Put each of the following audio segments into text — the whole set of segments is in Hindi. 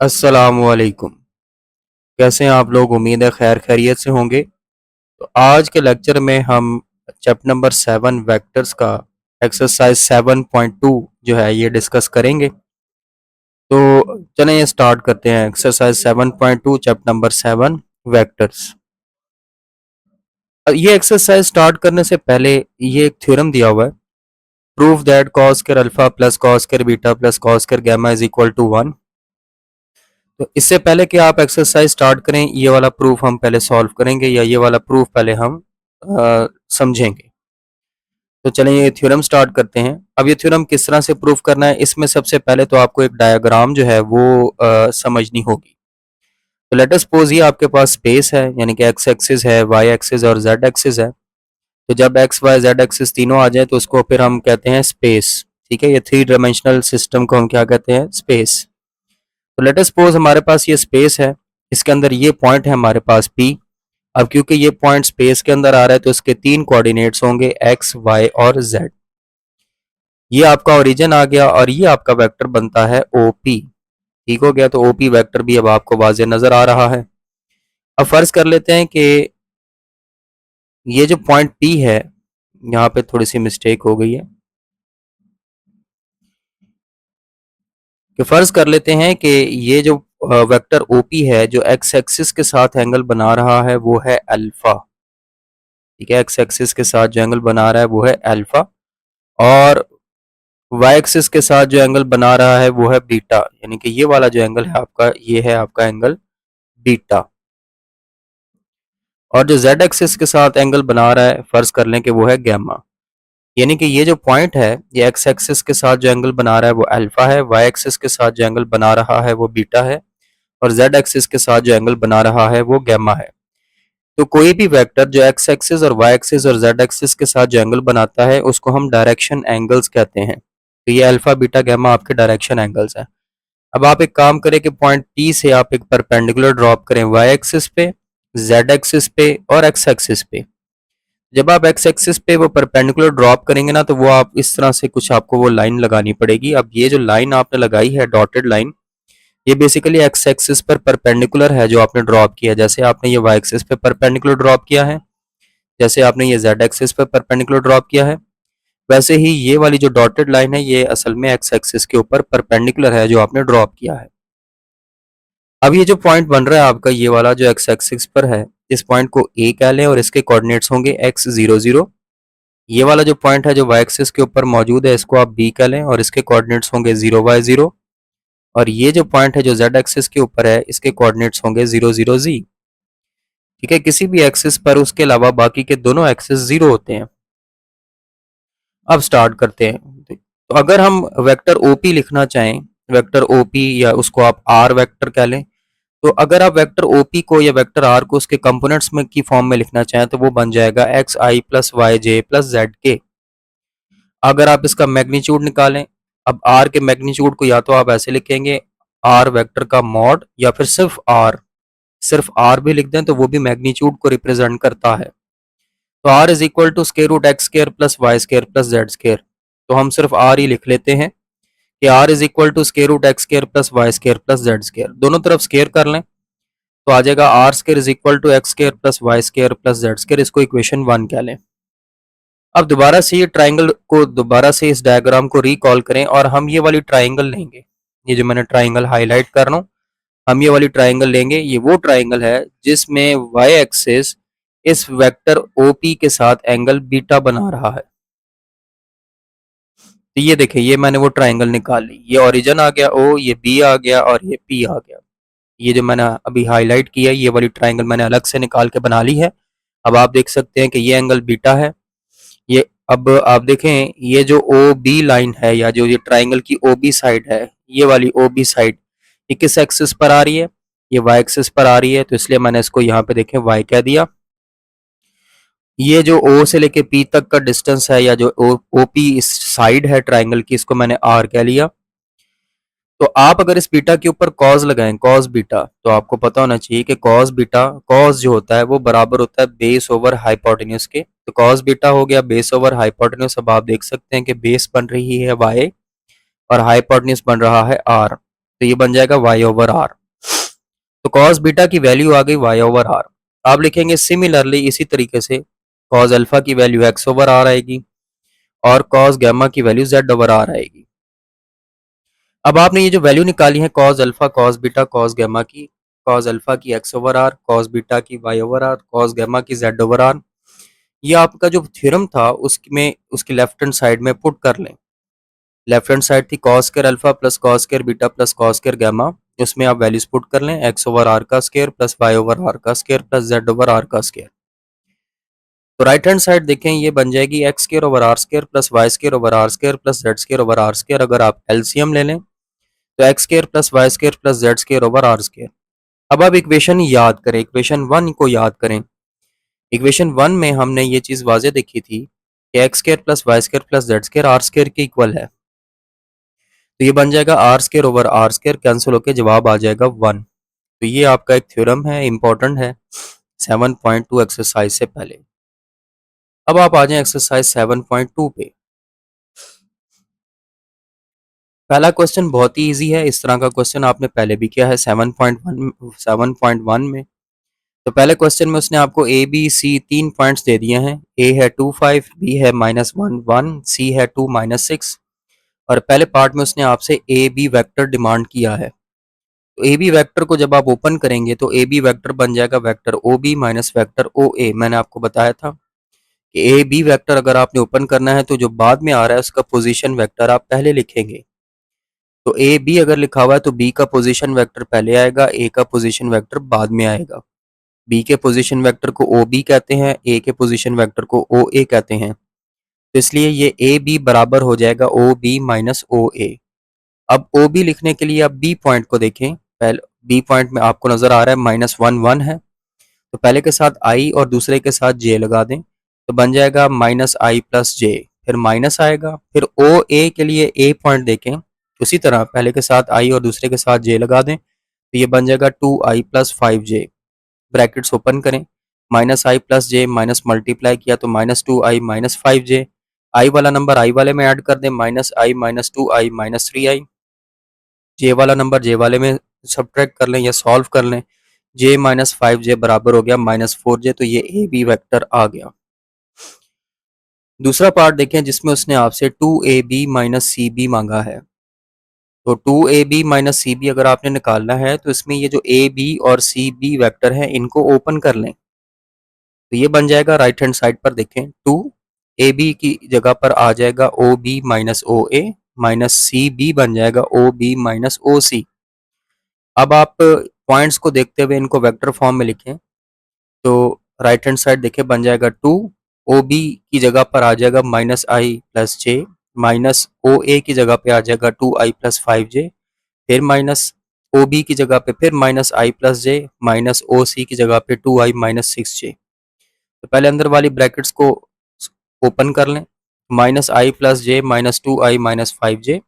अस्सलामुअलैकुम। कैसे हैं आप लोग? उम्मीद है खैर खैरियत से होंगे। तो आज के लेक्चर में हम चैप्टर नंबर 7 वेक्टर्स का एक्सरसाइज 7.2 जो है ये डिस्कस करेंगे। तो चलें ये स्टार्ट करते हैं। Exercise 7.2 chapter number 7 vectors. ये एक्सरसाइज स्टार्ट करने से पहले ये एक थ्योरम दिया हुआ है। Prove that cos square alpha plus cos square beta plus cos square gamma is equal to 1। तो इससे पहले कि आप एक्सरसाइज स्टार्ट करें, ये वाला प्रूफ हम पहले सॉल्व करेंगे या ये वाला प्रूफ पहले हम समझेंगे। तो चलें ये थ्योरम स्टार्ट करते हैं। अब ये थ्योरम किस तरह से प्रूफ करना है, इसमें सबसे पहले तो आपको एक डायग्राम जो है वो समझनी होगी। तो लेट अस सपोज ये आपके पास स्पेस है, यानी कि एक्स एक्सिस है, वाई एक्सिस और जेड एक्सिस है। तो जब एक्स वाई जेड एक्सिस तीनों आ जाए तो उसको फिर हम कहते हैं स्पेस। ठीक है, ये थ्री डायमेंशनल सिस्टम को हम क्या कहते हैं? स्पेस। तो लेट अस सपोज हमारे पास ये स्पेस है, इसके अंदर ये पॉइंट है हमारे पास पी। अब क्योंकि ये पॉइंट स्पेस के अंदर आ रहा है तो इसके तीन कोऑर्डिनेट्स होंगे एक्स वाई और जेड। ये आपका ओरिजिन आ गया और ये आपका वेक्टर बनता है ओपी। ठीक हो गया, तो ओपी वेक्टर भी अब आपको वाजे नजर आ रहा है। अब फर्ज कर लेते हैं कि ये जो पॉइंट पी है, यहाँ पे थोड़ी सी मिस्टेक हो गई है, कि फर्ज कर लेते हैं कि ये जो वेक्टर ओपी है जो एक्स एक्सिस के साथ एंगल बना रहा है वो है अल्फा। ठीक है, एक्स एक्सिस के साथ जो एंगल बना रहा है वो है अल्फा, और वाई एक्सिस के साथ जो एंगल बना रहा है वो है बीटा, यानी कि ये वाला जो एंगल है आपका, ये है आपका एंगल बीटा। और जो जेड एक्सिस के साथ एंगल बना रहा है फर्ज कर लें कि वो है गैमा। यानी कि ये जो पॉइंट है, ये एक्स एक्सिस के साथ जो एंगल बना रहा है वो अल्फा है, वाई एक्सिस के साथ जो एंगल बना रहा है वो बीटा है, और जेड एक्सिस के साथ जो एंगल बना रहा है वो गैमा है। तो कोई भी वेक्टर जो एक्स एक्सिस और वाई एक्सिस और जेड एक्सिस के साथ जो एंगल बनाता है उसको हम डायरेक्शन एंगल्स कहते हैं। तो ये अल्फा बीटा गैमा आपके डायरेक्शन एंगल्स हैं। अब आप एक काम करें कि पॉइंट पी से आप एक परपेंडिकुलर ड्रॉप करें वाई एक्सिस पे, जेड एक्सिस पे और एक्स एक्सिस पे। जब आप एक्स एक्सिस पे वो परपेंडिकुलर ड्रॉप करेंगे ना, तो वो आप इस तरह से कुछ आपको वो लाइन लगानी पड़ेगी। अब ये जो लाइन आपने लगाई है डॉटेड लाइन, ये बेसिकली एक्स एक्सिस पर परपेंडिकुलर है जो आपने ड्रॉप किया। जैसे आपने ये वाई एक्सिस पे परपेंडिकुलर ड्रॉप किया है, जैसे आपने ये जेड एक्सिस पे परपेंडिकुलर ड्रॉप किया है, वैसे ही ये वाली जो डॉटेड लाइन है ये असल में एक्स एक्सिस के ऊपर परपेंडिकुलर है जो आपने ड्रॉप किया है। अब ये जो पॉइंट बन रहा है आपका, ये वाला जो एक्स एक्सिस पर है, इस पॉइंट को ए कह लें और इसके कोऑर्डिनेट्स होंगे एक्स जीरो जीरो। ये वाला जो पॉइंट है जो वाई एक्सिस के ऊपर मौजूद है, इसको आप बी कह लें और इसके कोऑर्डिनेट्स होंगे जीरो वाई जीरो। और ये जो पॉइंट है जो जेड एक्सिस के ऊपर है, इसके कोऑर्डिनेट्स होंगे जीरो जीरो जी। ठीक है, किसी भी एक्सिस पर उसके अलावा बाकी के दोनों एक्सिस जीरो होते हैं। अब स्टार्ट करते हैं। तो अगर हम वेक्टर ओपी लिखना चाहें, वेक्टर ओपी या उसको आप आर वेक्टर कह लें, तो अगर आप वेक्टर ओपी को या वेक्टर आर को उसके कंपोनेंट्स में की फॉर्म में लिखना चाहें तो वो बन जाएगा एक्स आई प्लस वाई जे प्लस जेड के। अगर आप इसका मैग्नीट्यूड निकालें, अब आर के मैग्नीट्यूड को या तो आप ऐसे लिखेंगे आर वेक्टर का मॉड, या फिर सिर्फ आर भी लिख दें तो वो भी मैग्नीट्यूड को रिप्रेजेंट करता है। तो r is equal to square root x square plus y square plus z square. तो हम सिर्फ आर ही लिख लेते हैं कि r is equal to square root x square plus y square plus z square. दोनों तरफ स्क्वायर कर लें तो आ जाएगा r square is equal to x square plus y square plus z square. इसको इक्वेशन 1 कह लें। अब दोबारा से ये ट्राइंगल को, दोबारा से इस डायग्राम को रिकॉल करें और हम ये वाली ट्राइंगल लेंगे। ये जो मैंने ट्राइंगल हाईलाइट कर रहा हूँ, हम ये वाली ट्राइंगल लेंगे। ये वो ट्राइंगल है जिसमें वाई एक्सिस इस वेक्टर ओपी के साथ एंगल बीटा बना रहा है। तो ये देखिए, ये मैंने वो ट्राइंगल निकाल ली। ये ओरिजिन आ गया ओ, ये बी आ गया और ये पी आ गया। ये जो मैंने अभी हाईलाइट किया है, ये वाली ट्राइंगल मैंने अलग से निकाल के बना ली है। अब आप देख सकते हैं कि ये एंगल बीटा है। ये अब आप देखें, ये जो ओ बी लाइन है या जो ये ट्राइंगल की ओ बी साइड है, ये वाली ओ बी साइड, ये किस एक्सिस पर आ रही है? ये वाई एक्सिस पर आ रही है, तो इसलिए मैंने इसको यहाँ पे देखें वाई कह दिया। ये जो ओ से लेके पी तक का डिस्टेंस है या जो ओ पी इस साइड है ट्राइंगल की, इसको मैंने आर कह लिया। तो आप अगर इस बीटा के ऊपर कॉस लगाएं, कॉस बीटा, तो आपको पता होना चाहिए कि कॉस बीटा, कॉस जो होता है वो बराबर होता है बेस ओवर हाइपोटेन्यूज के। तो कॉस बीटा हो गया बेस ओवर हाइपोटेन्यूज। अब आप देख सकते हैं कि बेस बन रही है वाई और हाइपोटेन्यूज बन रहा है आर। तो ये बन जाएगा y ओवर आर। तो cos बीटा की वैल्यू आ गई y ओवर आर। आप लिखेंगे सिमिलरली इसी तरीके से cos अल्फा की वैल्यू x ओवर आर आएगी और cos गैमा की वैल्यू z ओवर आर आएगी। अब आपने ये जो वैल्यू निकाली है cos alpha cos beta cos gamma की, cos अल्फा की x over r, cos beta की y over r, cos gamma की z ओवर आर, ये आपका जो थ्योरम था उसमें उसकी लेफ्ट हैंड साइड में पुट कर लें। लेफ्ट हैंड साइड थी cos square alpha plus cos square beta plus cos square gamma, उसमें आप वैल्यूज पुट कर लें x ओवर आर का square plus y over r का square plus z over r का स्क्वायर। तो राइट हैंड साइड देखें ये बन जाएगी x square over r square plus y square over r square plus z square over r square. अगर आप एलसीएम ले लें तो x square plus y square plus z square over r square. अब आप इक्वेशन याद करें, इक्वेशन 1 को याद करें। इक्वेशन 1 में हमने ये चीज वाजे देखी थी कि x square plus y square plus z square r square के इक्वल है। तो ये बन जाएगा r square over r square, cancel होकर जवाब आ जाएगा 1। तो ये आपका एक थ्योरम है, इंपॉर्टेंट है 7.2 एक्सरसाइज से पहले। अब आप आ जाएं एक्सरसाइज 7.2 पे। पहला क्वेश्चन बहुत ही इजी है, इस तरह का क्वेश्चन आपने पहले भी किया है 7.1 में। तो पहले क्वेश्चन में उसने आपको ए बी सी 3 पॉइंट्स दे दिए हैं। ए है 2 5, बी है -1 1, सी है 2 -6। और पहले पार्ट में उसने आपसे ए बी वेक्टर डिमांड किया है। तो ए बी वेक्टर को जब आप ओपन करेंगे तो ए बी वेक्टर बन जाएगा vector O B minus vector O A. मैंने आपको बताया था कि ए बी वेक्टर अगर आपने ओपन करना है तो जो बाद में आ रहा है उसका पोजीशन वेक्टर आप पहले लिखेंगे। तो ए बी अगर लिखा हुआ है तो बी का पोजीशन वेक्टर पहले आएगा, ए का पोजीशन वेक्टर बाद में आएगा। बी के पोजीशन वेक्टर को ओ बी कहते हैं, ए के पोजीशन वेक्टर को ओ ए कहते हैं। तो इसलिए ये ए बी बराबर हो जाएगा ओ बी माइनस ओ ए। अब ओ बी लिखने के लिए आप बी पॉइंट को देखें। पहले बी पॉइंट में आपको नजर आ रहा है -1 1 है, तो पहले के साथ आई और दूसरे के साथ जे लगा दें तो बन जाएगा -i प्लस जे, फिर माइनस आएगा। फिर ओ ए के लिए ए पॉइंट देखें, उसी तरह पहले के साथ आई और दूसरे के साथ जे लगा दें तो ये बन जाएगा 2i plus 5j। Brackets open करें, -i plus j minus multiply किया तो -2i माइनस 5j। आई वाला नंबर आई वाले में ऐड कर दें, -i minus 2i minus 3i। जे वाला नंबर जे वाले में सब्ट्रैक्ट कर लें या सॉल्व कर लें, j माइनस 5j बराबर हो गया -4j। तो ये ए बी वैक्टर आ गया। दूसरा पार्ट देखें जिसमें उसने आपसे 2ab माइनस सी बी मांगा है। तो 2ab माइनस सी बी अगर आपने निकालना है तो इसमें ये जो ए बी और सी बी वैक्टर है इनको ओपन कर लें। तो ये बन जाएगा राइट हैंड साइड पर देखें 2ab की जगह पर आ जाएगा ओ बी माइनस ओ ए माइनस सी बी बन जाएगा ओ बी माइनस ओ सी। अब आप पॉइंट्स को देखते हुए इनको वेक्टर फॉर्म में लिखें तो राइट हैंड साइड देखें बन जाएगा 2, ओ बी की जगह पर आ जाएगा -i plus j, minus O ए की जगह पे आ जाएगा 2i प्लस 5j, फिर माइनस ओ बी की जगह पे फिर -i plus j, minus O सी की जगह पे 2i माइनस 6j। तो पहले अंदर वाली ब्रैकेट्स को ओपन कर लें, -i plus j minus 2i minus 5j,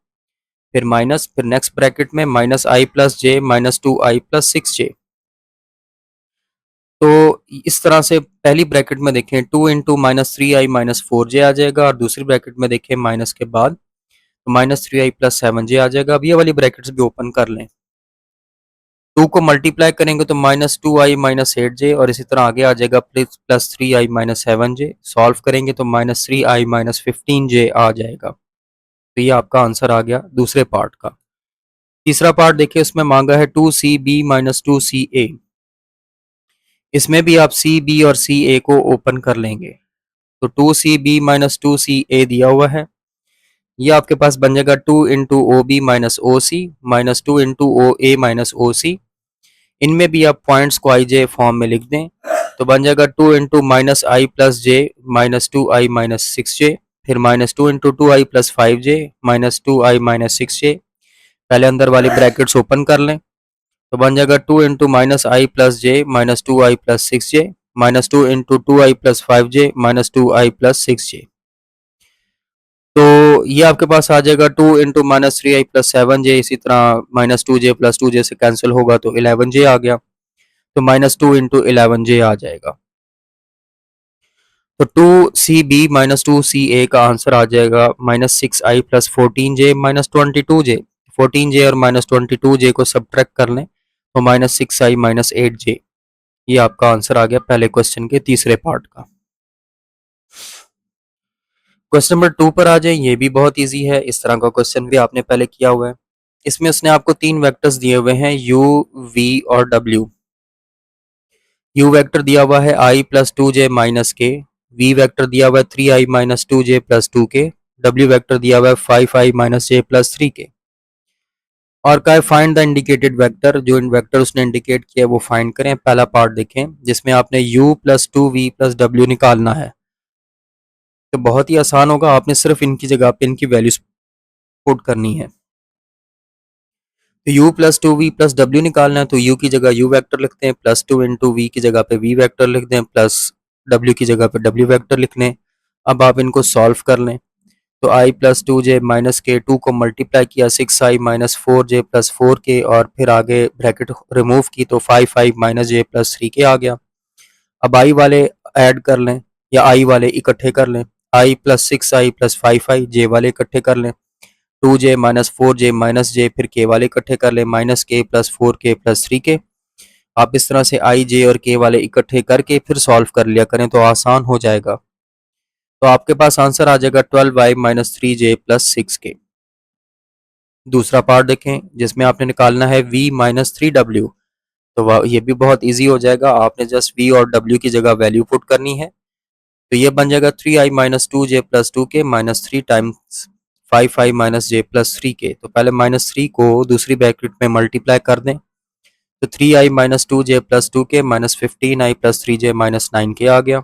फिर माइनस, फिर नेक्स्ट ब्रैकेट में -i plus j minus 2i plus 6j। तो इस तरह से पहली ब्रैकेट में देखें 2 into minus 3i minus 4j आ जाएगा और दूसरी ब्रैकेट में देखें माइनस के बाद तो -3i प्लस 7j आ जाएगा। अब ये वाली ब्रैकेट्स भी ओपन कर लें। 2 को मल्टीप्लाई करेंगे तो -2i माइनस 8j और इसी तरह आगे आ जाएगा plus 3i minus 7j। Solve करेंगे तो -3i माइनस 15j आ जाएगा। तो ये आपका आंसर आ गया दूसरे पार्ट का। तीसरा पार्ट देखिए, उसमें मांगा है 2cb माइनस 2ca। इसमें भी आप सी बी और सी ए को ओपन कर लेंगे तो 2cb माइनस 2ca दिया हुआ है। ये आपके पास बन जाएगा 2 into O B minus O सी माइनस 2 इंटू ओ ए माइनस ओ सी। इनमें भी आप पॉइंट्स को आई जे फॉर्म में लिख दें तो बन जाएगा 2 इंटू माइनस आई plus j minus 2i minus 6j, फिर -2 into 2i plus 5j minus 2i minus 6j। पहले अंदर वाली ब्रैकेट्स ओपन कर लें तो बन जाएगा 2 इंटू माइनस आई plus j minus 2i plus 6j minus 2 into 2i plus 5j minus 2i plus 6j। तो ये आपके पास आ जाएगा 2 into minus 3i plus 7j, इसी तरह -2j प्लस 2j से कैंसिल होगा तो 11j आ गया। तो -2 इंटू 11j आ जाएगा। तो 2cb माइनस 2ca का आंसर आ जाएगा -6i plus 14j minus 22j। 14j और -22j को सब्ट्रैक्ट कर लें तो -6i -8j। ये आपका आंसर आ गया पहले क्वेश्चन के तीसरे पार्ट का। क्वेश्चन नंबर 2 पर आ जाए। ये भी बहुत इजी है, इस तरह का क्वेश्चन भी आपने पहले किया हुआ है। इसमें उसने आपको 3 वेक्टर्स दिए हुए हैं u, v और w। u वेक्टर दिया हुआ है i + 2j - k, v vector दिया हुआ है 3i - 2j + 2k, w vector दिया हुआ है 5i - j + 3k। और कहा है फाइंड द इंडिकेटेड वेक्टर। जो इन वेक्टर उसने इंडिकेट किया है वो फाइंड करें। पहला पार्ट देखें जिसमें आपने u + 2v + w निकालना है। तो बहुत ही आसान होगा, आपने सिर्फ इनकी जगह पे इनकी वैल्यूज पुट करनी है। तो u + 2v + w निकालना है तो u की जगह u वेक्टर लिखते हैं, +2 × v की जगह पे v वेक्टर लिख दें, प्लस w की जगह पे w वेक्टर लिख लें। अब आप इनको सॉल्व कर लें तो i + 2j - k, 2 को मल्टीप्लाई किया 6i - 4j + 4k और फिर आगे ब्रैकेट रिमूव की तो 5i - j + 3k आ गया। अब i वाले ऐड कर लें या i वाले इकट्ठे कर लें। i + 6i + 5i, j वाले इकट्ठे कर लें। 2j - 4j - j, फिर k वाले इकट्ठे कर लें, -k + 4k + 3k। आप इस तरह से i, j और k वाले इकट्ठे करके फिर सॉल्व कर लिया करें तो आसान हो जाएगा। तो आपके पास आंसर आ जाएगा 12i - 3j + 6k। दूसरा पार्ट देखें जिसमें आपने निकालना है v - 3w। तो ये भी बहुत इजी हो जाएगा, आपने जस्ट v और w की जगह वैल्यू पुट करनी है। तो ये बन जाएगा 3i - 2j + 2k -3 times 5i - j + 3k। तो पहले -3 को दूसरी ब्रैकेट में मल्टीप्लाई कर दें तो 3i - 2j + 2k -15i + 3j -9k आ गया।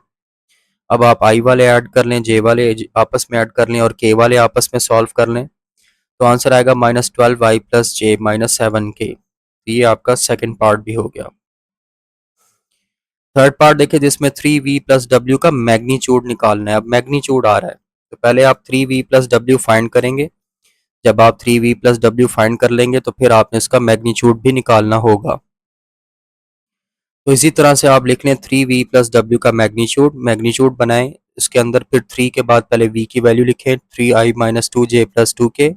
अब आप i वाले ऐड कर लें, j वाले आपस में ऐड कर लें और k वाले आपस में सॉल्व कर लें तो आंसर आएगा -12i + j -7k। ये आपका सेकंड पार्ट भी हो गया। थर्ड पार्ट देखिए जिसमें 3v + w का मैग्नीट्यूड निकालना है। अब मैग्नीट्यूड आ रहा है तो पहले आप 3v + w फाइंड करेंगे। जब आप 3v + w फाइंड कर लेंगे तो फिर आपने इसका मैग्नीट्यूड भी निकालना होगा। तो इसी तरह से आप लिख लें 3v + w का मैग्नीट्यूड। मैग्नीट्यूड बनाएं, इसके अंदर फिर 3 के बाद पहले v की वैल्यू लिखें 3i - 2j + 2k,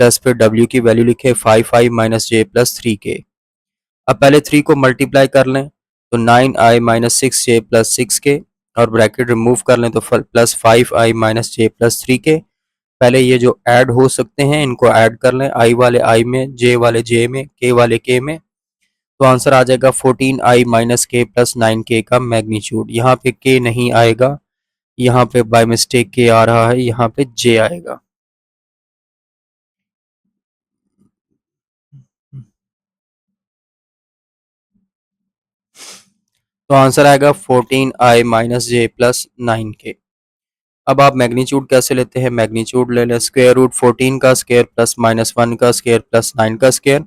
प्लस फिर w की वैल्यू लिखें 5i - j + 3k। अब पहले 3 को मल्टीप्लाई कर लें तो 9i - 6j + 6k और ब्रैकेट रिमूव कर लें तो प्लस 5i - j + 3k। पहले ये जो ऐड हो सकते हैं इनको ऐड कर लें, i वाले i में, j वाले j में, k वाले k में। तो आंसर आ जाएगा 14i - k + 9k का मैग्नीट्यूड। यहाँ पे k नहीं आएगा, यहाँ पे बाय मिस्टेक k आ रहा है, यहाँ पे j आएगा। तो आंसर आएगा 14i - j + 9k। अब आप मैग्नीट्यूड कैसे लेते हैं? मैग्नीट्यूड ले लें स्क्वायर रूट 14 का स्क्वायर प्लस -1 का स्क्वायर प्लस 9 का स्क्वायर।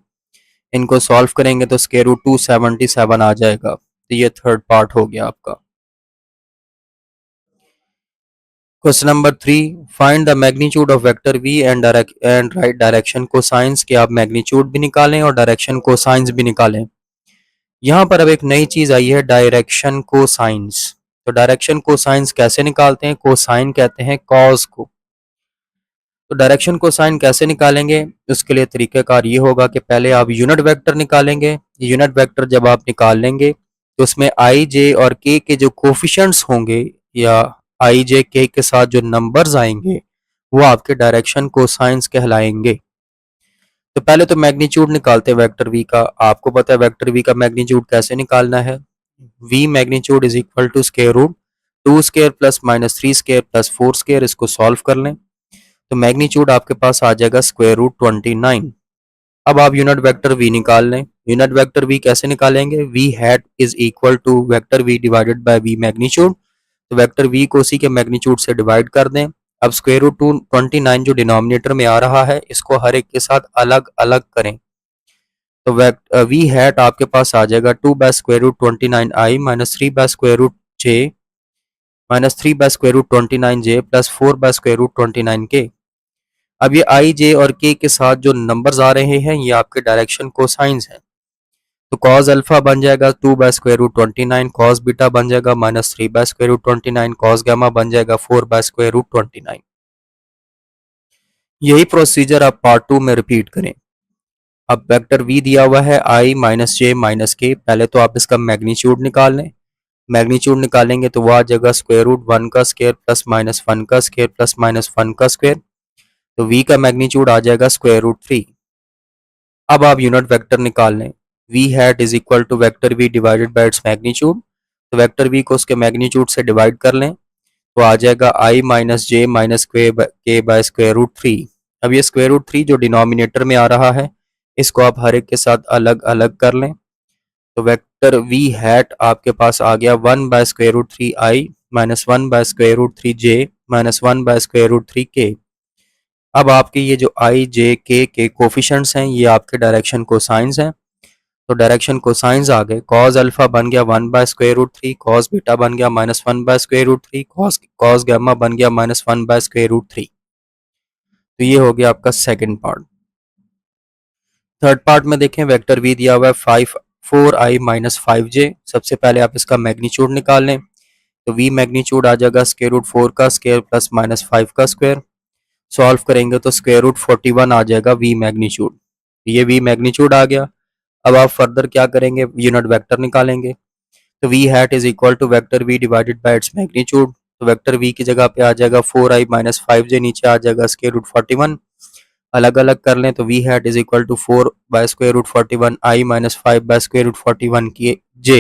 इनको सॉल्व करेंगे तो स्क्वायर रूट 277 आ जाएगा। तो ये थर्ड पार्ट हो गया आपका। Question number 3, find the magnitude of vector v and right direction cosines. के आप मैग्नीट्यूड भी निकालें और डायरेक्शन कोसाइंस भी निकालें। यहाँ पर अब एक नई चीज आई है, डायरेक्शन कोसाइंस। तो डायरेक्शन कोसाइंस कैसे निकालते हैं? कोसाइन कहते हैं कॉस को। तो डायरेक्शन कोसाइन कैसे निकालेंगे? उसके लिए तरीकाकार ये होगा कि पहले आप यूनिट वेक्टर निकालेंगे। यूनिट वेक्टर जब आप निकाल लेंगे तो उसमें आई, जे और के जो कोफिशिएंट्स होंगे या आई, जे, के साथ जो नंबर्स आएंगे वो आपके डायरेक्शन कोसाइंस कहलाएंगे। तो पहले तो मैग्नीट्यूड निकालते हैं वेक्टर v का। आपको पता है वेक्टर v का मैग्नीट्यूड कैसे निकालना है। v magnitude is equal to square root 2 square plus -3 square plus 4 square. इसको सॉल्व कर लें तो मैग्नीट्यूड आपके पास आ जाएगा स्क्वायर रूट 29। अब आप यूनिट वेक्टर v निकाल लें। यूनिट वेक्टर v कैसे निकालेंगे? v hat is equal to vector v divided by v magnitude. तो वेक्टर v को उसी के मैग्नीट्यूड से डिवाइड कर दें। अब स्क्वायर रूट 29 जो डिनोमिनेटर में आ रहा है इसको हर एक के साथ अलग अलग करें तो v हैट आपके पास आ जाएगा 2 by square root 29i minus 3 by square root j minus 3 by square root 29j plus 4 by square root 29k। अब ये i, j और k के साथ जो नंबर्स आ रहे हैं ये आपके डायरेक्शन कोसाइंस हैं। तो cos अल्फा बन जाएगा 2 by square root 29, cos beta बन जाएगा -3 by square root 29, cos gamma बन जाएगा 4 बाय स्क्वायर रूट 29। यही प्रोसीजर आप पार्ट 2 में रिपीट करें। अब वेक्टर v दिया हुआ है i माइनस जे माइनस के, पहले तो आप इसका मैग्नीट्यूड निकाल लें। मैग्नीट्यूड निकालेंगे तो वो आ जाएगा स्क्वायर रूट 1 का स्क्वायर प्लस माइनस 1 का स्क्वायर प्लस माइनस 1 का स्क्वायर, तो v का मैग्नीट्यूड आ जाएगा स्क्वायर रूट 3। अब आप यूनिट वेक्टर निकाल लें, v hat is equal to vector v divided by its magnitude, तो वेक्टर v को उसके मैग्नीट्यूड से डिवाइड कर लें तो आ जाएगा i minus j minus K by square root 3। अब ये स्क्वायर रूट 3 जो डिनोमिनेटर में आ रहा है इसको आप हर एक के साथ अलग अलग कर लें, तो वेक्टर v हैट आपके पास आ गया 1 by square root 3 i minus 1 by square root 3 j minus 1 by square root 3 k। अब आपके ये जो i j k के कोफिशेंट्स हैं ये आपके डायरेक्शन कोसाइंस हैं, तो डायरेक्शन कोसाइंस आ गए, कॉस अल्फा बन गया 1 by square root 3, cos beta बन गया minus 1 by square root 3, cos gamma बन गया माइनस 1 बाय स्क्वायर रूट 3। तो ये हो गया आपका सेकंड पार्ट। थर्ड पार्ट में देखें, वेक्टर v दिया हुआ है 4i माइनस 5j। सबसे पहले आप इसका मैग्नीट्यूड निकाल लें, तो v मैग्नीट्यूड आ जाएगा स्क्वायर रूट 4 का स्क्वायर प्लस माइनस 5 का स्क्वायर। सॉल्व करेंगे तो स्क्वायर रूट 41 आ जाएगा v मैग्नीट्यूड, ये v मैग्नीट्यूड आ गया। अब आप फर्दर क्या करेंगे, यूनिट वेक्टर निकालेंगे, तो v hat is equal to vector v divided by its magnitude, तो वेक्टर v की जगह पे आ जाएगा 4i माइनस 5j, नीचे आ जाएगा स्क्वायर रूट 41। अलग अलग कर लें तो v hat is equal to 4 by square root 41 i minus 5 by square root 41 की j,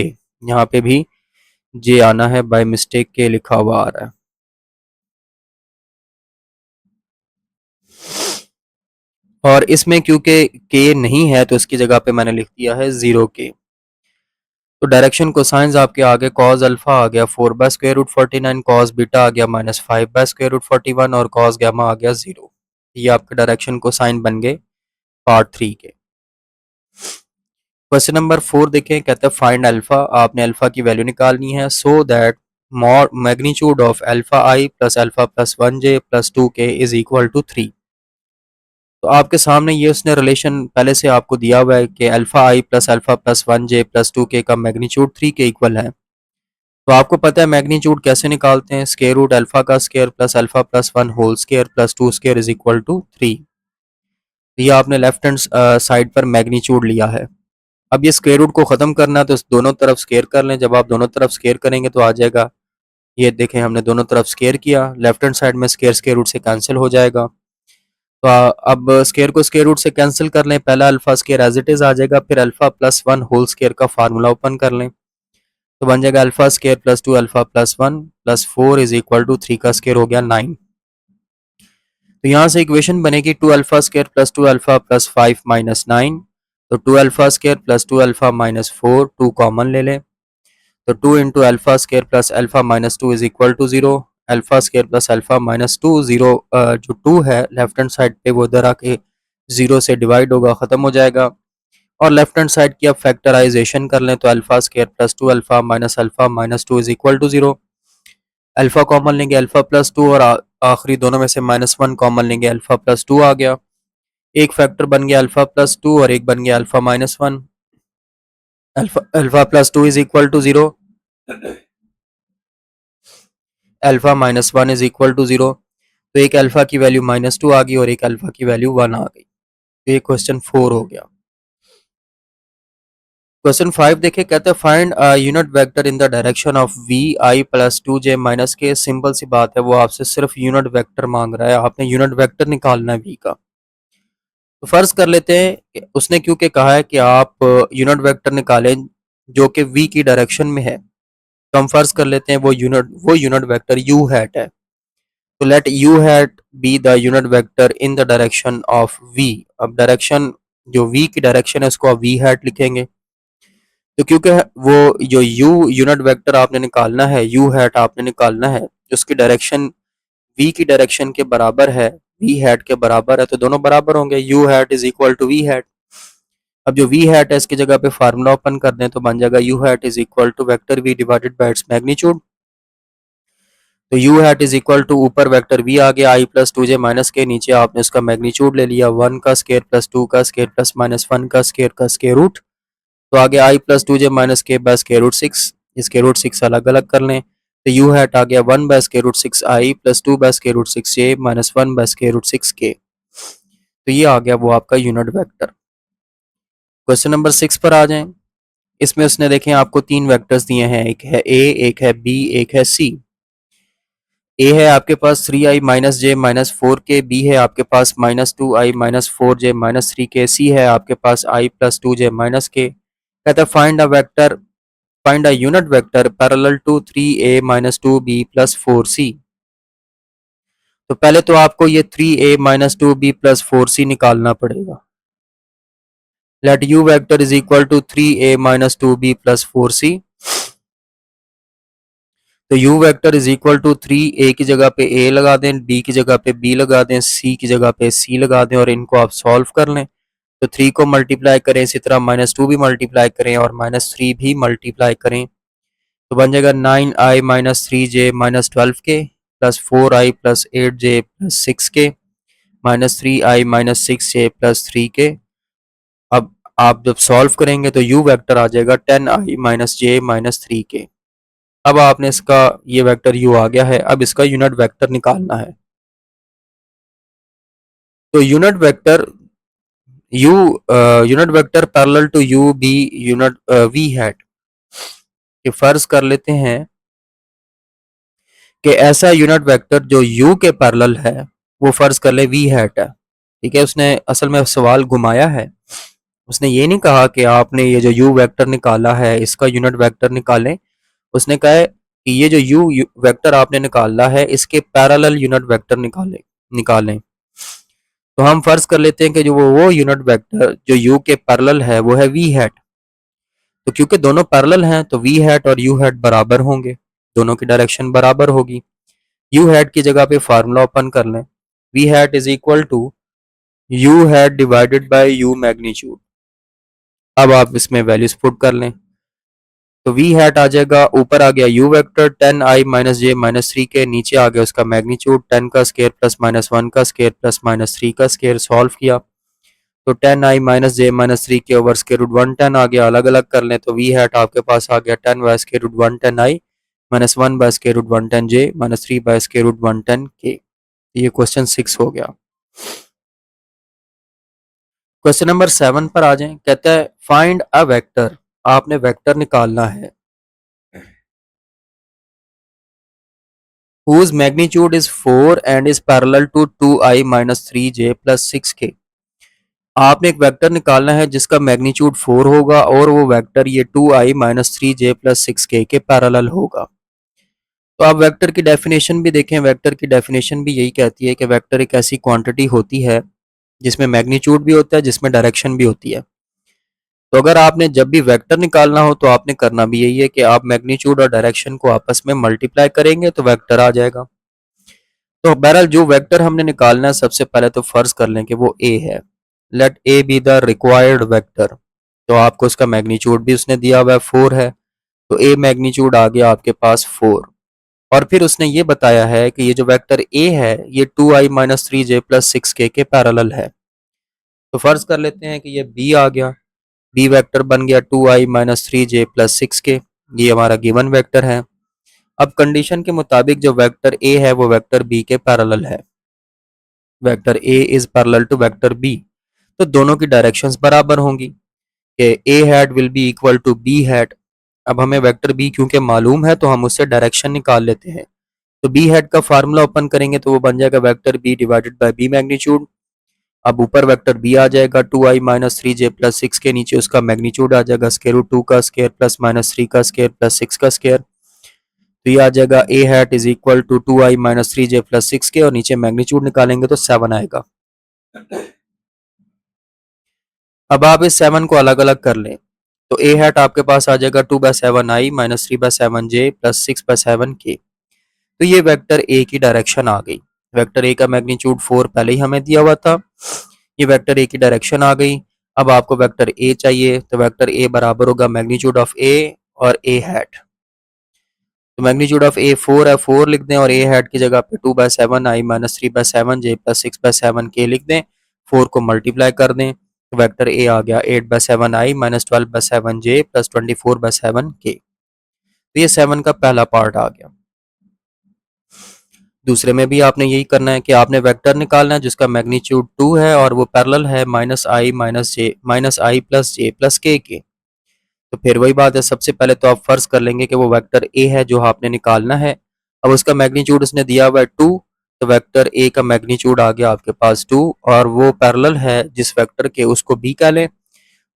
यहाँ पे भी j आना है, बाय मिस्टेक के लिखा हुआ आ रहा है। और इसमें क्योंकि k नहीं है तो इसकी जगह पे मैंने लिख दिया है 0k। तो डायरेक्शन कोसाइंस आपके आगे कॉस अल्फा आ गया 4 by square root 49, cos beta आ गया माइनस 5 बाय स्क्वायर रूट 41 और कॉस गामा आ गया 0। ये आपके डायरेक्शन कोसाइन बन गए पार्ट 3 के। क्वेश्चन नंबर 4 देखें, कहते हैं फाइंड अल्फा, आपने अल्फा की वैल्यू निकालनी है so that magnitude of alpha I plus alpha plus 1j plus 2k is equal to 3। तो आपके सामने ये उसने रिलेशन पहले से आपको दिया हुआ है कि अल्फा आई plus alpha plus 1j plus 2k का मैग्नीट्यूड 3 के इक्वल है। तो आपको पता है मैग्नीट्यूड कैसे निकालते हैं, स्क्वायर रूट अल्फा का square plus alpha plus 1 whole square plus 2 square is equal to 3। तो ये आपने लेफ्ट हैंड साइड पर मैग्नीट्यूड लिया है। अब ये स्क्वायर रूट को खत्म करना है तो दोनों तरफ स्क्वायर कर लें, जब आप दोनों तरफ स्क्वायर करेंगे तो आ जाएगा, ये देखें हमने दोनों तरफ स्क्वायर किया, लेफ्ट हैंड साइड में स्क्वायर स्क्वायर रूट से कैंसिल हो जाएगा। तो अब स्क्वायर को स्क्वायर रूट से कैंसिल कर लें, पहला alpha square as it is आ जाएगा, फिर अल्फा प्लस 1 होल स्क्वायर का फार्मूला ओपन कर लें, तो बन जाएगा alpha square plus 2 alpha plus 1 plus 4 is equal to 3 का स्क्वायर हो गया 9। तो यहाँ से इक्वेशन बनेगी 2 alpha square plus 2 alpha plus 5 minus 9, तो 2 alpha square plus 2 alpha minus 4, 2 common ले लें, तो 2 into alpha square plus alpha minus 2 is equal to 0, alpha square plus alpha minus 2 0, जो 2 है लेफ्ट हैंड साइड पे वो इधर आके 0 से डिवाइड होगा, ख़त्म हो जाएगा। और लेफ्ट हैंड साइड की आप फैक्टराइजेशन कर लें तो alpha square plus 2 alpha minus 2 is equal to 0, alpha common लेंगे अल्फा प्लस 2 और आखिरी दोनों में से माइनस 1 कॉमन लेंगे, अल्फा प्लस 2 आ गया। एक फैक्टर बन गया अल्फा प्लस 2 और एक बन गया alpha minus 1, alpha plus 2 is equal to 0, alpha minus 1 is equal to 0। तो एक अल्फा की वैल्यू माइनस 2 आ गई और एक अल्फा की वैल्यू 1 आ गई। तो ये क्वेश्चन 4 हो गया। क्वेश्चन 5 देखे, कहते हैं find unit vector in the direction of V I plus 2j minus K. Simple सी बात है, वो आपसे सिर्फ यूनिट वेक्टर मांग रहा है, आपने यूनिट वेक्टर निकालना है वी का। तो फर्ज कर लेते हैं कि उसने क्योंकि कहा है कि आप यूनिट वेक्टर निकालें जो कि वी की डायरेक्शन में है, तो हम फर्ज कर लेते हैं वो यूनिट वेक्टर यू हैट है। तो let U hat be the unit vector in the direction of V. अब डायरेक्शन जो वी की डायरेक्शन है उसको आप वी हैट लिखेंगे, तो क्योंकि वो जो यू यूनिट वेक्टर आपने निकालना है, यू हैट आपने निकालना है, उसकी डायरेक्शन वी की डायरेक्शन के बराबर है, वी हैट के बराबर है, तो दोनों बराबर होंगे, U hat is equal to we hat. अब जो वी हैट है इसकी जगह पे फार्मूला ओपन कर दें तो बन जाएगा u hat is equal to vector v divided by its magnitude. तो u hat is equal to ऊपर वेक्टर वी आ गया आई प्लस 2j माइनस के, नीचे आपने उसका मैग्नीट्यूड ले लिया 1 का स्क्वायर प्लस 2 का स्क्वायर प्लस माइनस 1 का स्क्वायर रूट, तो आगे I plus 2j minus K by square root 6, square root 6 अलग अलग कर लें, तो यू हैट आ गया 1 by square root 6 I plus 2 by square root 6j minus 1 by square root 6 K. तो ये आ गया वो आपका यूनिट वेक्टर। क्वेश्चन नंबर 6 पर आ जाएं। इसमें उसने देखें आपको 3 वेक्टर्स दिए हैं, एक है ए, एक है बी, एक है सी। ए है आपके पास 3i minus j minus 4k, B है आपके पास -2i minus 4j minus 3k, C है आपके पास i plus 2j minus k। कहता है find a unit vector parallel to 3a minus 2b plus 4c। तो पहले तो आपको ये 3a minus 2b plus 4c निकालना पड़ेगा। Let u vector is equal to 3a minus 2b plus 4c। तो u vector is equal to 3a की जगह पे a लगा दें, b की जगह पे b लगा दें, c की जगह पे c लगा दें और इनको आप सॉल्व कर लें। तो 3 को मल्टीप्लाई करें, इसी तरह -2 भी मल्टीप्लाई करें और -3 भी मल्टीप्लाई करें। तो बन जाएगा 9i minus 3j minus 12k plus 4i plus 8j plus 6k minus 3i minus 6j plus 3k। अब आप जब सॉल्व करेंगे तो u वेक्टर आ जाएगा 10i minus j minus 3k। अब आपने इसका ये वेक्टर u आ गया है, अब इसका यूनिट वेक्टर निकालना है। तो unit vector parallel to u b unit v hat, कि फर्ज कर लेते हैं कि ऐसा यूनिट वेक्टर जो u के पैरेलल है वो फर्ज कर ले v हैट है। ठीक है, उसने असल में सवाल घुमाया है। उसने ये नहीं कहा कि आपने ये जो u वेक्टर निकाला है इसका यूनिट वेक्टर निकालें। उसने कहा है कि ये जो u वेक्टर आपने निकाला है इसके पैरेलल यूनिट वेक्टर निकालें। तो हम फर्ज कर लेते हैं कि जो वो यूनिट वेक्टर जो u के पैरेलल है वो है v हैट। तो क्योंकि दोनों पैरेलल हैं तो v हैट और u हैट बराबर होंगे, दोनों की डायरेक्शन बराबर होगी। u हैट की जगह पे फार्मूला ओपन कर लें, v hat is equal to u hat divided by u magnitude. अब आप इसमें वैल्यूज पुट कर लें तो v हैट आ जाएगा, ऊपर आ गया u vector 10i minus j minus 3k, नीचे आ गया उसका मैग्नीट्यूड 10 का स्केयर प्लस -1 का स्केयर प्लस -3 का स्केयर। सॉल्व किया तो 10i minus j minus 3k over square root 110 आ गया। अलग अलग कर लें तो v हैट आपके पास आ गया 10 by square root 110i minus 1 by square root 110j minus 3 by square root 110k। ये क्वेश्चन 6 हो गया। क्वेश्चन नंबर 7 पर आ जाएं। कहता है फाइंड अ वेक्टर, आपने वेक्टर निकालना है whose magnitude is 4 and is parallel to 2i minus 3j plus 6k। आपने एक वेक्टर निकालना है जिसका मैग्नीट्यूड 4 होगा और वो वेक्टर ये 2i minus 3j plus 6k के पैरेलल होगा। तो आप वेक्टर की डेफिनेशन भी देखें, वेक्टर की डेफिनेशन भी यही कहती है कि वेक्टर एक ऐसी क्वांटिटी होती है जिसमें मैग्नीट्यूड भी होता है, जिसमें डायरेक्शन भी होती है। तो अगर आपने जब भी वेक्टर निकालना हो तो आपने करना भी यही है कि आप मैग्नीट्यूड और डायरेक्शन को आपस में मल्टीप्लाई करेंगे तो वेक्टर आ जाएगा। तो बहरहाल जो वेक्टर हमने निकालना है सबसे पहले तो फर्ज कर लें कि वो ए है। Let A be the required vector. तो आपको उसका मैग्नीट्यूड भी उसने दिया हुआ है 4 है, तो ए मैग्नीट्यूड आ गया आपके पास 4। और फिर उसने ये बताया है कि ये जो वेक्टर ए है ये 2i minus 3j plus 6k के पैरेलल है। तो फर्ज कर लेते हैं कि ये बी आ गया, बी वेक्टर बन गया 2i minus 3j plus 6k, ये हमारा गिवन वेक्टर है। अब कंडीशन के मुताबिक जो वेक्टर ए है वो वेक्टर बी के पैरेलल है, vector a is parallel to vector b. तो दोनों की डायरेक्शंस बराबर होंगी कि a hat will be equal to b hat. अब हमें वेक्टर बी क्योंकि मालूम है तो हम उससे डायरेक्शन निकाल लेते हैं। तो बी हैट का फार्मूला ओपन करेंगे तो वो बन जाएगा vector B divided by B magnitude. अब ऊपर वेक्टर बी आ जाएगा 2i माइनस 3j प्लस 6 के, नीचे उसका मैग्नीट्यूड आ जाएगा स्क्वायर रूट 2 का स्क्वायर प्लस -3 का स्क्वायर प्लस 6 का स्क्वायर। तो ये आ जाएगा a hat is equal to 2i minus 3j plus 6k और नीचे मैग्नीट्यूड निकालेंगे तो 7 आएगा। अब आप इस 7 को अलग अलग कर लें तो ए हैट आपके पास आ जाएगा 2/7i minus 3/7j plus 6/7k। तो ये वेक्टर ए की डायरेक्शन आ गई। वेक्टर ए का मैग्नीट्यूड 4 पहले ही हमें दिया हुआ था, ये वेक्टर ए की डायरेक्शन आ गई। अब आपको वेक्टर ए चाहिए तो वेक्टर ए बराबर होगा मैग्नीट्यूड ऑफ ए और ए हैट। तो मैग्नीट्यूड ऑफ ए 4 है, 4 लिख दें और ए हैट की जगह पे 2/7i minus 3/7j plus 6/7k लिख दें। 4 को मल्टीप्लाई कर दें तो वेक्टर ए आ गया 8/7i minus 12/7j plus 24/7k। तो ये 7 का पहला पार्ट आ गया। दूसरे में भी आपने यही करना है कि आपने वेक्टर निकालना है जिसका मैग्नीट्यूड 2 है और वो पैरेलल है माइनस आई प्लस जे प्लस के। तो फिर वही बात है, सबसे पहले तो आप फर्ज कर लेंगे कि वो वेक्टर ए है जो आपने निकालना है। अब उसका मैग्नीट्यूड उसने दिया हुआ है 2, तो वेक्टर ए का मैग्नीट्यूड आ गया आपके पास 2 और वो पैरेलल है जिस वेक्टर के, उसको बी कह लें।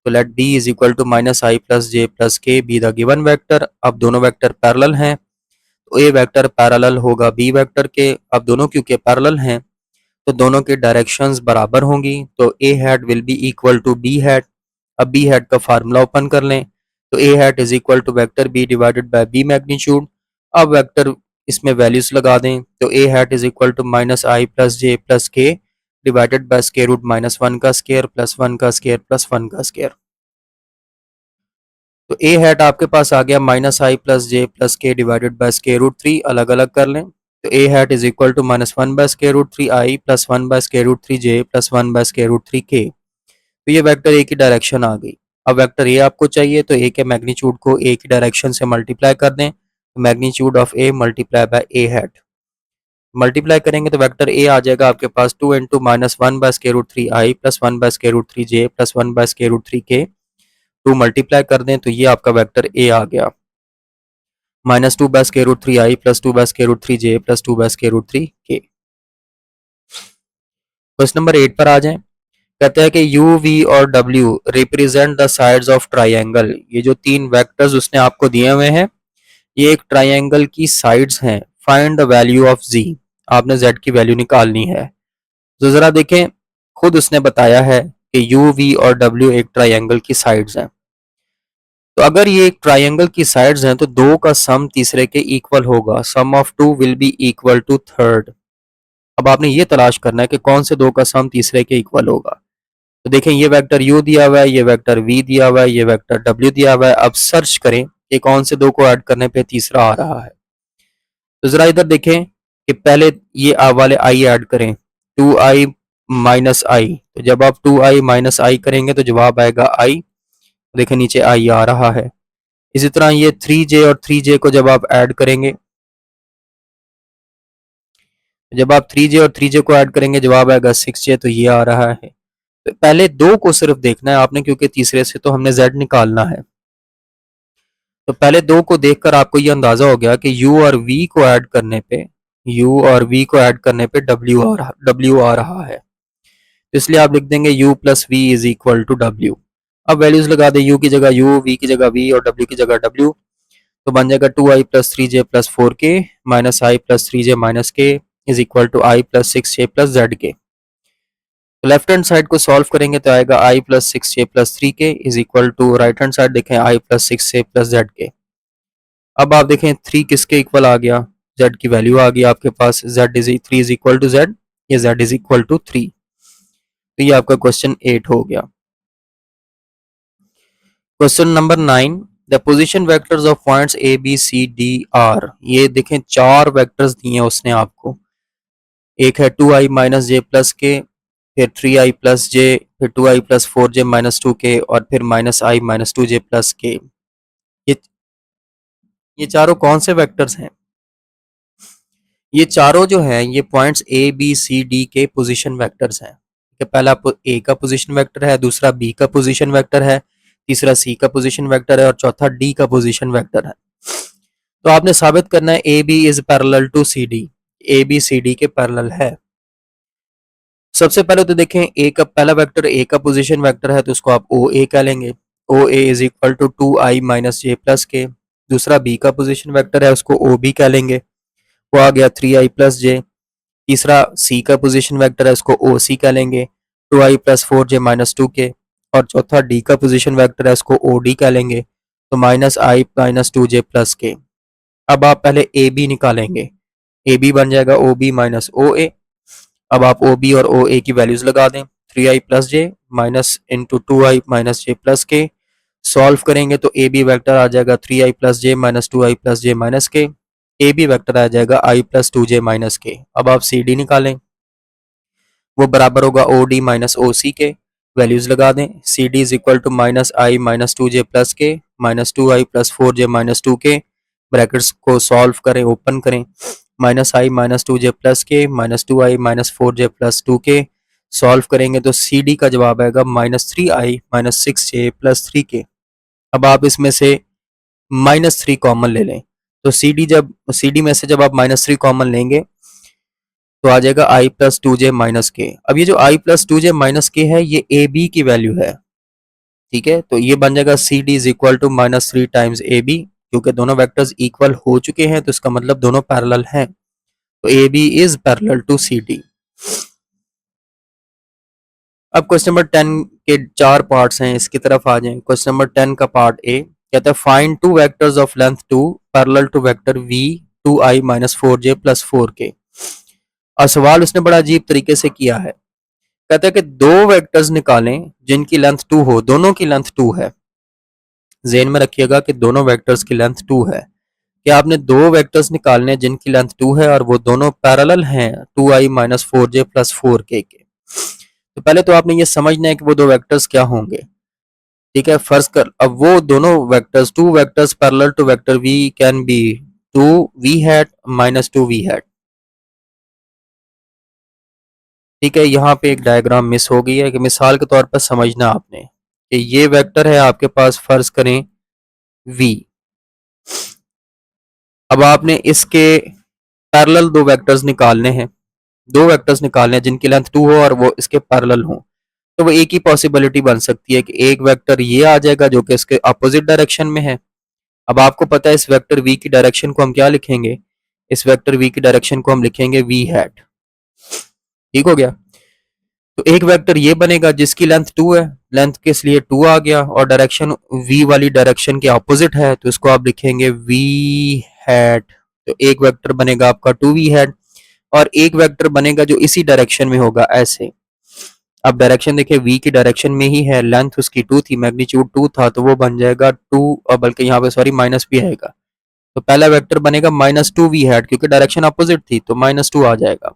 तो let B is equal to minus I plus J plus K be the given vector. अब दोनों वेक्टर पैरेलल हैं तो ए वेक्टर पैरेलल होगा बी वेक्टर के। अब दोनों क्योंकि पैरेलल हैं तो दोनों की डायरेक्शंस बराबर होंगी, तो a hat will be equal to b hat. अब बी हैट का फार्मूला ओपन कर लें, तो a hat is equal to vector B divided by B magnitude. अब वेक्टर इसमें वैल्यूज लगा दें, तो a hat is equal to minus I plus J plus k divided by square root minus 1 का स्क्वायर प्लस 1 का स्क्वायर प्लस 1 का स्क्वायर। तो ए हैट आपके पास आ गया minus I plus J plus k divided by square root 3, अलग अलग कर लें। तो a hat is equal to minus 1 by square root 3 I plus 1 by square root 3 J plus 1 by square root 3 k. तो ये वेक्टर ए की डायरेक्शन आ गई। अब वेक्टर ए आपको चाहिए तो ए के मैग्नीट्यूड को ए की डायरेक्शन से मल्टीप्लाई कर दें, magnitude of A multiply by A hat. Multiply करेंगे तो वेक्टर ए आ जाएगा आपके पास 2 into minus 1 by square root 3 I plus 1 by square root 3 J plus 1 by square root 3 K. 2 multiply कर दें तो ये आपका वेक्टर ए आ गया minus 2 by square root 3 I plus 2 by square root 3 J plus 2 by square root 3 K. Question number 8 पर आ जाएं। कहते हैं कि यू वी और W represent the sides of triangle. ये जो तीन वेक्टर्स उसने आपको दिए हुए हैं ये एक ट्राइंगल की साइड्स हैं। फाइंड द वैल्यू ऑफ जी, आपने जेड की वैल्यू निकालनी है। तो जरा देखें, खुद उसने बताया है कि यू वी और डब्ल्यू एक ट्राइंगल की साइड्स हैं। तो अगर ये एक ट्राइंगल की साइड्स हैं तो दो का सम तीसरे के इक्वल होगा, sum of two will be equal to third. अब आपने ये तलाश करना है कि कौन से दो का सम तीसरे के इक्वल होगा। तो देखें ये वेक्टर u दिया हुआ है, ये वेक्टर v दिया हुआ है, ये वेक्टर w दिया हुआ है। अब सर्च करें कि कौन से दो को ऐड करने पे तीसरा आ रहा है। तो जरा इधर देखें कि पहले ये वाले i ऐड करें, 2i माइनस आई। तो जब आप 2i माइनस आई करेंगे तो जवाब आएगा i। देखें नीचे i आ रहा है। इसी तरह ये 3j और 3j को जब आप ऐड करेंगे, जब आप 3j और 3j को ऐड करेंगे जवाब आएगा 6j, तो ये आ रहा है। तो पहले दो को सिर्फ देखना है आपने क्योंकि तीसरे से तो हमने z निकालना है। तो पहले दो को देखकर आपको ये अंदाजा हो गया कि u और v को ऐड करने पे w आ रहा है। तो इसलिए आप लिख देंगे u plus V is equal to W. अब वैल्यूज लगा दें, u की जगह u, v की जगह v और w की जगह w। तो बन जाएगा 2i plus 3j plus 4k minus I plus 3j minus k is equal to i plus 6j plus z k. तो लेफ्ट हैंड साइड को सॉल्व करेंगे तो आएगा i plus 6j plus 3k is equal to right hand side देखें i plus 6j plus z के। अब आप देखें 3 किसके इक्वल आ गया, z की वैल्यू आ गई आपके पास, z is 3 is equal to z, ये z इज इक्वल टू 3। तो ये आपका क्वेश्चन 8 हो गया। Question number 9, the position vectors of points A B C D are. ये देखें चार वेक्टर्स दिए हैं उसने आपको। एक है 2i माइनस जे प्लस के, फिर 3i प्लस जे, फिर 2i plus 4j minus 2k और फिर minus i minus 2j plus के। ये ये चारों कौन से वेक्टर्स हैं? ये चारों जो हैं ये points A B C D के पोजीशन वेक्टर्स हैं। पहला ए का पोजीशन वेक्टर है, दूसरा बी का पोजीशन वेक्टर है, तीसरा सी का पोजीशन वेक्टर है और चौथा डी का पोजीशन वेक्टर है। तो आपने साबित करना है A B is parallel to C D, A B C D के पैरेलल है। सबसे पहले तो देखें ए का पहला वेक्टर ए का पोजीशन वेक्टर है तो उसको आप ओ ए कह लेंगे, O A is equal to 2i minus j plus k. दूसरा बी का पोजीशन वेक्टर है उसको ओ बी कह लेंगे, वो आ गया 3i प्लस जे। तीसरा सी का पोजीशन वेक्टर है उसको ओ सी कह लेंगे, 2i plus 4j minus 2k। और चौथा डी का पोजीशन वेक्टर है उसको ओ डी कह लेंगे, तो minus i minus 2j plus के। अब आप पहले ए बी निकालेंगे, ए बी बन जाएगा ओ बी माइनस ओ ए। अब आप ओ बी और ओ ए की वैल्यूज लगा दें, 3i plus j minus into 2i minus j plus के। सॉल्व करेंगे तो ए बी वैक्टर आ जाएगा 3i plus j minus 2i plus j minus के, ए बी वैक्टर आ जाएगा i प्लस 2j माइनस के। अब आप सी डी निकालें, वो बराबर होगा ओ डी माइनस ओ सी के। वैल्यूज लगा दें, C D is equal to minus i minus 2j plus k minus 2i plus 4j minus 2k। Brackets को सॉल्व करें, ओपन करें, minus i minus two j plus k minus two I minus four J plus two k. Solve करेंगे तो सी डी का जवाब आएगा माइनस थ्री आई माइनस सिक्स जे प्लस थ्री के। अब आप इसमें से माइनस थ्री कॉमन ले लें, तो सी डी में से जब आप माइनस थ्री कॉमन लेंगे तो आ जाएगा आई प्लस टू जे माइनस के। अब ये जो आई प्लस टू जे माइनस के है ये ए बी की वैल्यू है, ठीक है। तो ये बन जाएगा C D is equal to minus three times A B, क्योंकि दोनों वेक्टर्स इक्वल हो चुके हैं तो इसका मतलब दोनों पैरेलल हैं, तो A B is parallel to C D. अब क्वेश्चन नंबर 10 के चार पार्ट्स हैं, इसकी तरफ आ जाएं। क्वेश्चन नंबर 10 का पार्ट ए कहता है find two vectors of length 2 parallel to vector V 2i minus four J plus four K. और सवाल उसने बड़ा अजीब तरीके से किया है, कहता है कि दो वेक्टर्स निकालें जिनकी लेंथ 2 हो, दोनों की लेंथ 2 है। ज़हन में रखिएगा कि दोनों वेक्टर्स की लेंथ 2 है, कि आपने दो वेक्टर्स निकालने जिनकी लेंथ 2 है और वो दोनों पैरेलल हैं 2i माइनस फोर जे प्लस फोर के। तो पहले तो आपने ये समझना है कि वो दो वेक्टर्स क्या होंगे, ठीक है। फर्ज कर अब वो दोनों vectors two vectors parallel to vector V can be two we hat minus two we hat, ठीक है। यहाँ पे एक डायग्राम मिस हो गई है कि मिसाल के तौर पर समझना आपने कि ये वेक्टर है आपके पास, फर्ज करें v। अब आपने इसके पैरेलल दो वेक्टर्स निकालने हैं, दो वेक्टर्स निकालने हैं जिनकी लेंथ टू हो और वो इसके पैरेलल हो। तो वो एक ही पॉसिबिलिटी बन सकती है कि एक वेक्टर ये आ जाएगा जो कि इसके अपोजिट डायरेक्शन में है। अब आपको पता है इस वेक्टर v की डायरेक्शन को हम क्या लिखेंगे, इस वेक्टर v की डायरेक्शन को हम लिखेंगे v हैट, ठीक हो गया। तो एक वेक्टर ये बनेगा जिसकी लेंथ टू है, लेंथ के लिए टू आ गया और डायरेक्शन v वाली डायरेक्शन के अपोजिट है, तो इसको आप लिखेंगे v हैट। तो एक वेक्टर बनेगा आपका टू वी हैट और एक वेक्टर बनेगा जो इसी डायरेक्शन में होगा ऐसे। अब डायरेक्शन देखिए v की डायरेक्शन में ही है, लेंथ उसकी टू थी, मैग्नीट्यूड टू था, तो वो बन जाएगा टू, और बल्कि यहाँ पे सॉरी माइनस भी आएगा। तो पहला वेक्टर बनेगा माइनस टू वी हैट क्योंकि डायरेक्शन अपोजिट थी तो माइनस टू आ जाएगा,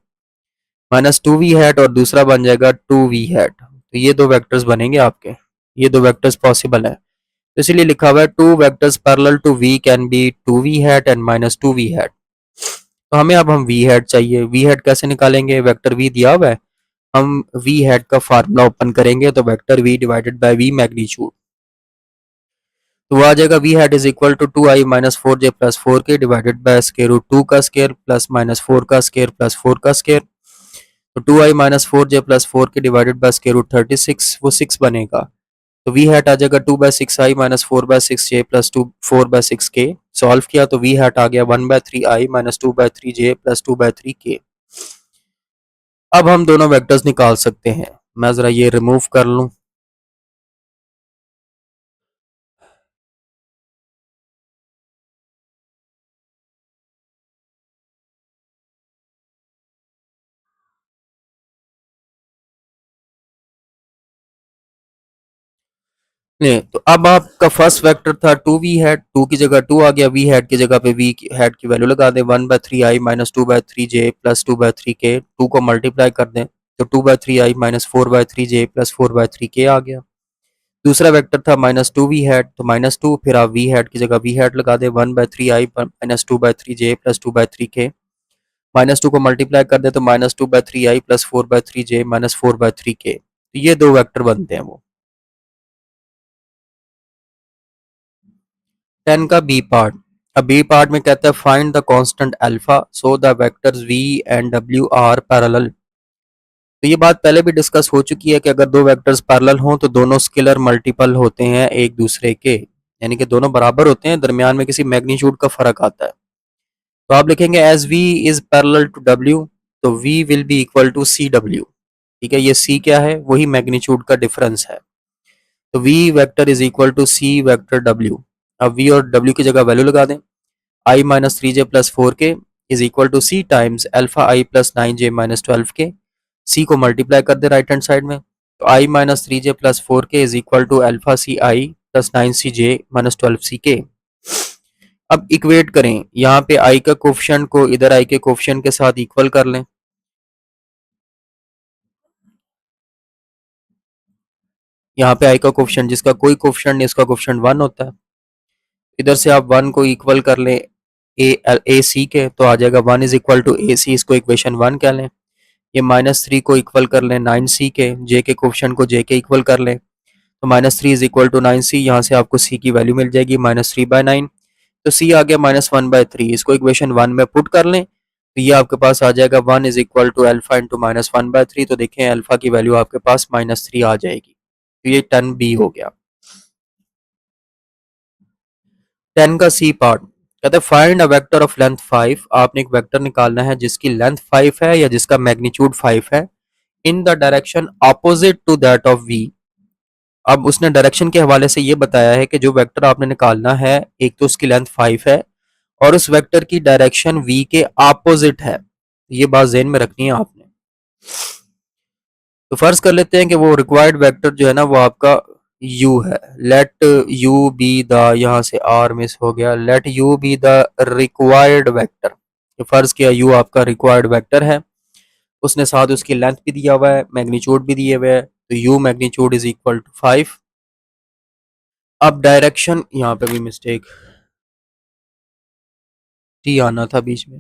माइनस टू वी हैट, और दूसरा बन जाएगा टू वी हैट। तो ये दो वेक्टर्स बनेंगे आपके, ये दो वेक्टर्स पॉसिबल है, तो इसलिए लिखा हुआ है two vectors parallel to v can be two we hat and minus two we hat. तो हमें अब हम वी हैट चाहिए, वी हैट कैसे निकालेंगे, वेक्टर वी दिया हुआ है, हम वी हैट का फार्मूला ओपन करेंगे तो vector v divided by v magnitude, तो आ जाएगा v hat is equal to two I minus four J plus four के divided by square root to का स्क्वायर प्लस माइनस फोर का स्क्वायर प्लस फोर का स्क्वायर। तो टू आई माइनस फोर जे प्लस फोर के डिवाइडेड बाय स्क्वायर रूट 36 वो 6 बनेगा। तो वी हैट आ जाएगा two by six I minus four by six J plus two four by six K. Solve किया तो वी हैट आ गया one by three I minus two by three J plus two by three के। अब हम दोनों वेक्टर्स निकाल सकते हैं, मैं जरा ये रिमूव कर लूं। नहीं, तो अब आपका फर्स्ट वेक्टर था टू वी हैट, टू की जगह टू आ गया, वी हैट की जगह पे वी हैट की वैल्यू लगा दें, one by three I minus two by three J plus two by three K, two को मल्टीप्लाई कर दें तो two by three I minus four by three J plus four by three K आ गया। दूसरा वेक्टर था माइनस टू वी हैट, तो माइनस टू, फिर आप वी हैट की जगह वी हैट लगा दें, one by three I minus two by three J plus two by three के, माइनस टू को मल्टीप्लाई कर दे तो minus two by three I plus four by three J minus four by three के। तो ये दो वेक्टर बनते हैं वो। 10 का बी पार्ट, अब बी पार्ट में कहता है find the constant alpha so the vectors V and W are parallel. तो ये बात पहले भी डिस्कस हो चुकी है कि अगर दो वेक्टर्स पैरेलल हों तो दोनों स्केलर मल्टीपल होते हैं एक दूसरे के, यानी कि दोनों बराबर होते हैं, दरमियान में किसी मैग्नीट्यूड का फर्क आता है। तो आप लिखेंगे as v is parallel to w, तो v will be equal to C W, ठीक है। ये c क्या है, वही मैग्नीट्यूड का डिफरेंस है, तो v vector is equal to c vector w। अब v और w की जगह वैल्यू लगा दें, i minus three J plus four k is equal to c times alpha i plus nine j minus twelve k, c को मल्टीप्लाई कर दे राइट हैंड साइड में, तो i minus three J plus four k is equal to alpha c i plus nine c j minus twelve c k. अब इक्वेट करें, यहाँ पे i का कोफिशिएंट को इधर i के कोफिशिएंट के साथ इक्वल कर लें, यहाँ पे i का कोफिशिएंट जिसका कोई कोफिशिएंट नहीं उसका कोफिशिएंट वन होता है, इधर से आप वन को इक्वल कर लें ए सी के, तो आ जाएगा 1 इज इक्वल टू ए सी, इसको इक्वेशन 1 कह लें। ये -3 को इक्वल कर लें 9 सी के, जे के कोफिशिएंट को जे के इक्वल कर लें, तो -3 इज इक्वल टू 9 सी, यहाँ से आपको सी की वैल्यू मिल जाएगी -3/9, तो सी आ गया -1/3, इसको इक्वेशन 1 में पुट कर लें, तो ये आपके पास आ जाएगा 1 is equal to alpha into -1/3, तो देखें अल्फा की वैल्यू आपके पास -3 आ जाएगी, तो ये 10b हो गया। 10 का सी पार्ट कहते हैं find a vector of length 5, आपने एक वेक्टर निकालना है जिसकी लेंथ 5 है या जिसका मैग्नीट्यूड 5 है, in the direction opposite to that of v। अब उसने डायरेक्शन के हवाले से ये बताया है कि जो वेक्टर आपने निकालना है, एक तो उसकी लेंथ 5 है और उस वेक्टर की डायरेक्शन v के ऑपोजिट है, ये बात ज़हन में रखनी है आपने। तो फर्ज कर लेते हैं कि वो रिक्वायर्ड वेक्टर जो है ना वो आपका u है, लेट u बी द, यहाँ से r मिस हो गया, let u be the required vector, तो फर्ज किया u आपका रिक्वायर्ड वेक्टर है, उसने साथ उसकी लेंथ भी दिया हुआ है, मैग्नीट्यूड भी दिए हुए है, तो u magnitude is equal to 5। अब डायरेक्शन, यहाँ पे भी मिस्टेक टी आना था बीच में,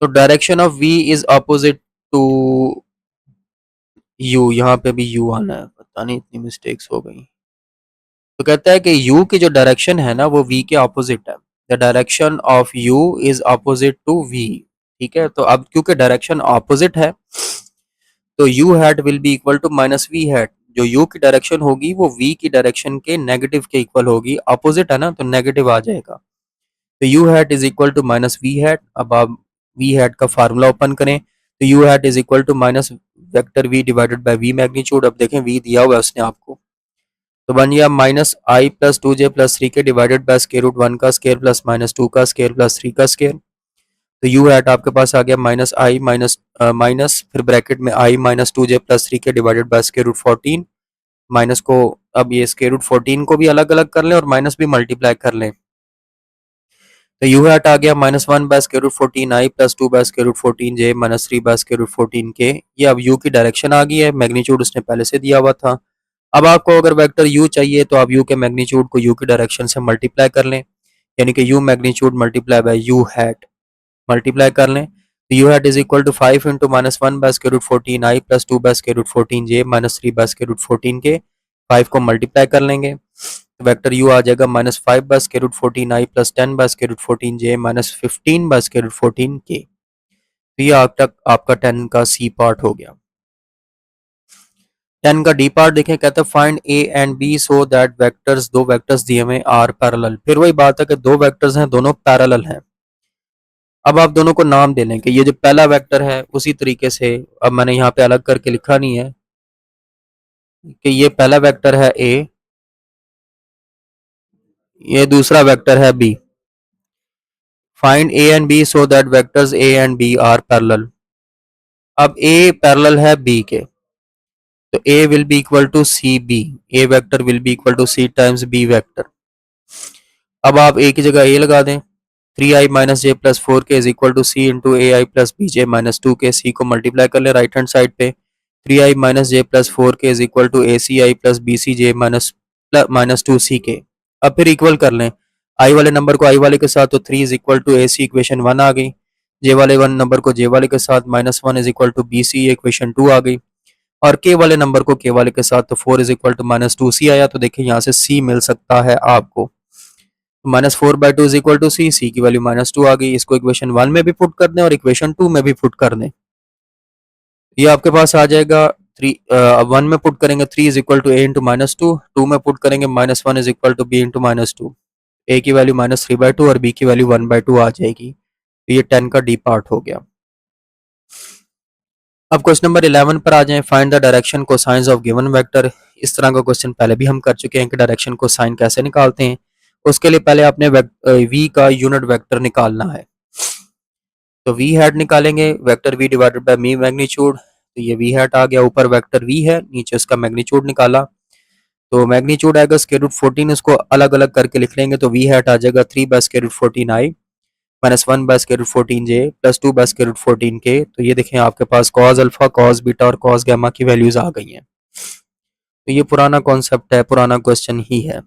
तो direction of v is opposite to u, यहाँ पे भी u आना है, पता नहीं इतनी मिस्टेक्स हो गई। तो कहता है कि u की जो डायरेक्शन है ना वो v के ऑपोजिट है, the direction of u is opposite to v। ठीक है, तो अब क्योंकि डायरेक्शन ऑपोजिट है तो u hat will be equal to minus V hat, जो u की डायरेक्शन होगी वो v की डायरेक्शन के नेगेटिव के इक्वल होगी, अपोजिट है ना तो नेगेटिव आ जाएगा, तो u hat is equal to minus V hat. अब आप v हैट का फार्मूला ओपन करें, तो u hat is equal to minus vector v divided by v magnitude. अब देखें v दिया हुआ है उसने आपको, तो बन गया -i plus 2j plus 3 K divided by square root 1 का स्क्वायर प्लस -2 का स्क्वायर प्लस 3 का स्क्वायर, तो u हैट आपके पास आ गया -i माइनस फिर ब्रैकेट में i -2j plus 3 K divided by square root 14, minus को अब ये स्क्वायर रूट 14 को भी अलग अलग कर लें और माइनस भी मल्टीप्लाई कर लें, तो u हैट आ गया -1 by square root 14 i plus 2 by square root 14 j minus 3 by square root 14 K. ये अब u की डायरेक्शन आ गई है, मैग्नीट्यूड उसने पहले से दिया हुआ था। अब आपको अगर वेक्टर u चाहिए तो आप u के मैग्नीट्यूड को u की डायरेक्शन से मल्टीप्लाई कर लें, यानी कि u magnitude multiply by u hat multiply कर लें, तो u hat is equal to 5 into -1 by square root 14 i plus 2 by square root 14 j minus 3 by square root 14 k, 5 को मल्टीप्लाई कर लेंगे, तो वेक्टर u आ जाएगा -5 by square root 14 i plus 10 by square root 14 j minus 15 by square root 14 k. तो ये आपका 10 का सी पार्ट हो गया। 10 का डी पार्ट देखें, कहते हैं find a and b so that vectors, दो वेक्टर्स दिए हुए आर पैरेलल, फिर वही बात है कि दो वेक्टर्स हैं दोनों पैरेलल हैं। अब आप दोनों को नाम दे लें कि ये जो पहला वेक्टर है उसी तरीके से, अब मैंने यहाँ पे अलग करके लिखा नहीं है कि ये पहला वेक्टर है ए, ये दूसरा वेक्टर है b. Find a and b so that vectors a and b are parallel. अब ए पैरेलल है बी के, तो a will be equal to c b, a vector will be equal to c times b vector. अब आप ए की जगह ए लगा दें, 3i minus j plus 4 k is equal to c into a i plus b j minus 2 k, सी को मल्टीप्लाई कर लें राइट हैंड साइड पे, 3i minus j plus 4 k is equal to a c i plus b c j minus 2 c k. अब फिर इक्वल कर लें आई वाले नंबर को आई वाले के साथ, तो 3 is equal to a c equation 1 आ गई, जे वाले वन नंबर को जे वाले के साथ -1 is equal to b c equation 2 आ गई, और के वाले नंबर को के वाले के साथ, तो 4 इज इक्वल टू -2 सी आया। तो देखिए यहाँ से सी मिल सकता है आपको, -4/2 इज इक्वल टू सी, सी की वैल्यू -2 आ गई, इसको इक्वेशन 1 में भी पुट कर दें और इक्वेशन 2 में भी पुट कर दें, ये आपके पास आ जाएगा 1 में पुट करेंगे 3 is equal to a into -2, 2 में पुट करेंगे -1 is equal to b into -2, ए की वैल्यू -3/2 और बी की वैल्यू 1/2 आ जाएगी, तो ये 10 का डी पार्ट हो गया। अब क्वेश्चन नंबर 11 पर आ जाएं, find the direction cosines of given vector. इस तरह का क्वेश्चन पहले भी हम कर चुके हैं कि डायरेक्शन कोसाइन कैसे निकालते हैं। उसके लिए पहले आपने v का यूनिट वेक्टर निकालना है, तो v हैट निकालेंगे, वेक्टर v डिवाइडेड बाय मी मैग्नीट्यूड, तो ये v हैट आ गया, ऊपर वेक्टर v है, नीचे उसका मैग्नीट्यूड निकाला, तो मैग्नीट्यूड आएगा स्क्वायर रूट 14, उसको अलग अलग करके लिख लेंगे, तो v हैट आ जाएगा 3 by square root 14 i minus 1 by square root 14 j plus 2 by square root 14 k। तो ये देखें आपके पास कॉस अल्फा, कॉस बीटा और कॉस गामा की वैल्यूज आ गई हैं, तो ये पुराना कॉन्सेप्ट है, पुराना क्वेश्चन ही है।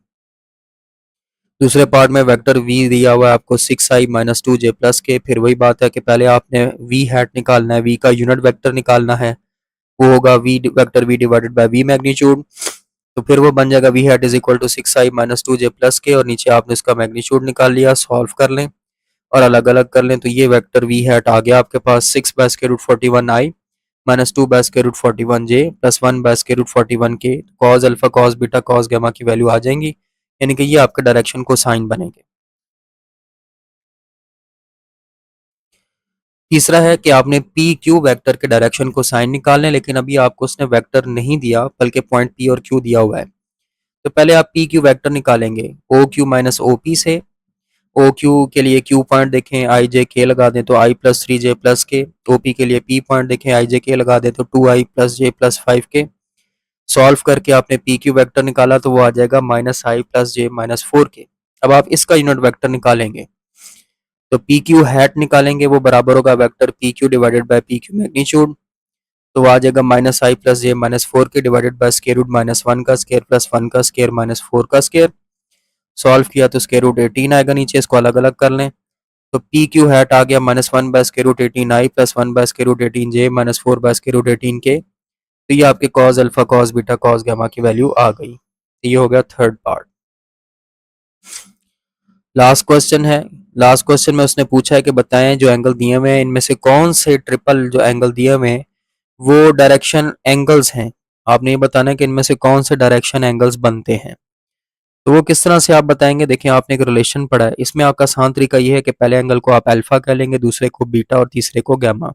दूसरे पार्ट में वेक्टर v दिया हुआ है आपको 6i माइनस 2j प्लस के। फिर वही बात है कि पहले आपने v हैट निकालना है, v का यूनिट वेक्टर निकालना है, वो होगा v vector v divided by v magnitude. तो फिर वो बन जाएगा v hat is equal to 6i minus 2j plus k, और नीचे आपने इसका मैग्नीट्यूड निकाल लिया। सॉल्व कर लें और अलग अलग कर लें तो ये वेक्टर v हैट आ गया आपके पास 6 by square root 41i minus 2 by square root 41j plus 1 by square root 41k। Cos alpha cos beta cos gamma की वैल्यू आ जाएंगी, यानी कि ये आपके डायरेक्शन को साइन बनेंगे। तीसरा है कि आपने पी क्यू वेक्टर के डायरेक्शन को साइन निकालने, लेकिन अभी आपको उसने वेक्टर नहीं दिया बल्कि पॉइंट पी और क्यू दिया हुआ है। तो पहले आप पी क्यू वेक्टर निकालेंगे O Q minus O P से। ओ क्यू के लिए क्यू पॉइंट देखें आई जे के लगा दें तो आई प्लस 3j प्लस के। ओ पी के लिए पी पॉइंट देखें आई जे के लगा दें तो 2i plus j plus 5k। Solve करके आपने पी क्यू वेक्टर निकाला तो वो आ जाएगा माइनस आई प्लस जे माइनस 4k। अब आप इसका यूनिट वेक्टर निकालेंगे तो पी क्यू हैट निकालेंगे, वो बराबर होगा vector p q divided by p q magnitude. तो आ जाएगा minus I plus j minus 4k divided by square root minus 1 का स्क्वायर प्लस 1 का स्क्वायर माइनस 4 का स्क्वायर। सॉल्व किया तो स्क्वायर रूट 18 आएगा नीचे, इसको अलग अलग कर लें तो पी क्यू हैट आ गया minus 1 by square root 18i plus 1 by square root 18j minus 4 by square root 18k। तो ये आपके cos alpha cos beta cos gamma की वैल्यू आ गई। तो ये हो गया थर्ड पार्ट। लास्ट क्वेश्चन है। लास्ट क्वेश्चन में उसने पूछा है कि बताएं जो एंगल दिए हुए हैं इनमें से कौन से ट्रिपल जो एंगल दिए हुए हैं वो डायरेक्शन एंगल्स हैं। आपने ये बताना है कि इनमें से कौन से डायरेक्शन एंगल्स बनते हैं। तो वो किस तरह से आप बताएंगे, देखिए आपने एक रिलेशन पढ़ा है, इसमें आपका आसान तरीका ये है कि पहले एंगल को आप अल्फा कह लेंगे, दूसरे को बीटा और तीसरे को गामा।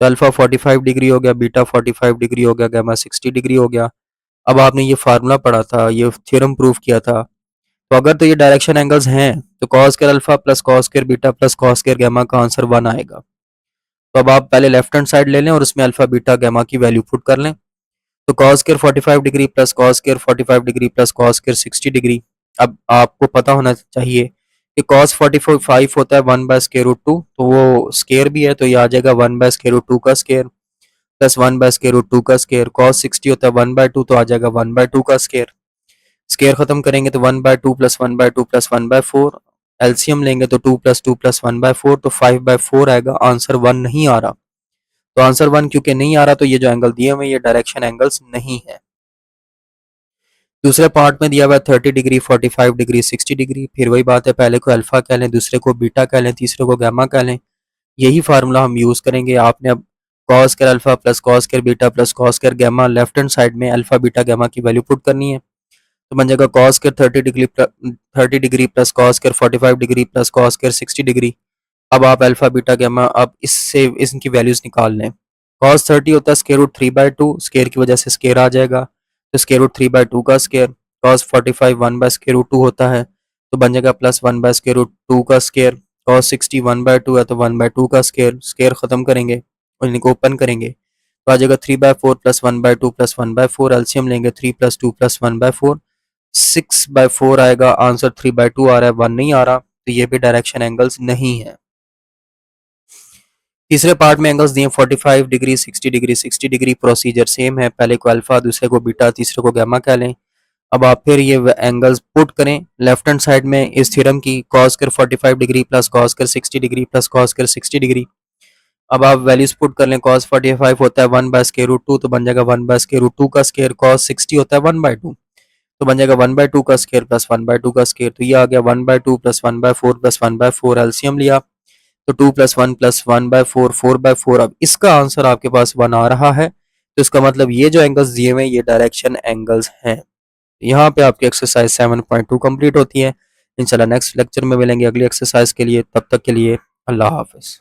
तो अल्फा 45 डिग्री हो गया, बीटा 45 डिग्री हो गया, गामा 60 डिग्री हो गया। अब आपने ये फार्मूला पढ़ा था, ये थ्योरम प्रूव किया था, तो अगर तो ये डायरेक्शन एंगल्स हैं तो cos square alpha plus cos square beta plus cos square gamma का आंसर 1 आएगा। तो अब आप पहले लेफ्ट हैंड साइड ले लें और उसमें अल्फा बीटा गामा की वैल्यू पुट कर लें। तो cos square 45 degree plus cos square 45 degree plus cos square 60 degree. अब आपको पता होना चाहिए कि कॉस 45 होता है 1 बाय स्क्वायर रूट 2, तो वो स्क्वायर भी है तो ये आ जाएगा 1 बाय स्क्वायर रूट 2 का square plus 1 by square root 2 का स्क्वायर। कॉस 60 होता है 1 बाय 2 तो आ जाएगा 1 बाय 2 का स्क्वायर। स्क्वायर खत्म करेंगे तो 1 by 2 plus 1 by 2 plus 1 by 4। LCM लेंगे तो 2 प्लस 2 प्लस 1 बाय 4 तो 5 बाय 4 आएगा। आंसर 1 नहीं आ रहा, तो आंसर 1 क्योंकि नहीं आ रहा तो ये जो एंगल दिए हुए ये डायरेक्शन एंगल्स नहीं है। दूसरे पार्ट में दिया हुआ है 30 डिग्री 45 डिग्री 60 डिग्री। फिर वही बात है, पहले को अल्फा कह लें, दूसरे को बीटा कह लें, तीसरे को गामा कह लें। यही फार्मूला हम यूज करेंगे। आपने अब cos square alpha plus cos square beta plus cos square gamma left hand side में अल्फा बीटा गामा की वैल्यू पुट करनी है। तो बन जाएगा cos square 30 degree plus cos square 45 degree plus cos square 60 degree. अब आप अल्फा बीटा गामा अब इससे इसकी वैल्यूज निकाल लें। कॉस 30 होता है स्क्वायर रूट 3/2, स्क्वायर की वजह से स्क्वायर आ जाएगा तो स्क्वायर रूट 3/2 का square. Cos 45 1 by square root 2 होता है तो बन जाएगा प्लस 1 बाय स्क्वायर रूट 2 का स्क्वायर। कॉस 60 1/2 है तो 1/2 का स्क्वायर। स्क्वायर खत्म करेंगे और इनको ओपन करेंगे तो आ जाएगा 3/4 प्लस 1/2 प्लस 1/4। एलसीएम लेंगे 3 प्लस 2 प्लस 1/4 6/4 आएगा। आंसर 3/2 आ रहा है, 1 नहीं आ रहा, तो ये भी डायरेक्शन एंगल्स नहीं है। तीसरे पार्ट में एंगल्स दिए 45 degree 60 degree 60 degree. Procedure same है, पहले को अल्फा दूसरे को बीटा तीसरे को गामा कह लें। अब आप फिर ये एंगल्स पुट करें लेफ्ट हैंड साइड में इस थ्योरम की cos square 45 degree plus cos square 60 degree plus cos square 60 degree. अब आप वैल्यूज पुट कर लें। cos 45 होता है 1 बाय स्क्वायर रूट 2 तो बन जाएगा 1 बाय स्क्वायर रूट 2 का स्क्वायर। cos 60 होता है 1/2 तो बन जाएगा 1/2 का स्क्वायर प्लस 1/2 का स्क्वायर। तो ये आ गया 1/2 प्लस 1/4 प्लस 1/4। एलसीएम लिया तो 2 प्लस 1 प्लस 1/4 4/4। अब इसका आंसर आपके पास 1 आ रहा है, तो इसका मतलब ये जो एंगल्स दिए हुए हैं ये डायरेक्शन एंगल्स हैं। यहाँ पे आपकी एक्सरसाइज 7.2 कंप्लीट होती है। इंशाल्लाह नेक्स्ट लेक्चर में मिलेंगे अगली एक्सरसाइज के लिए, तब तक के लिए अल्लाह हाफिज।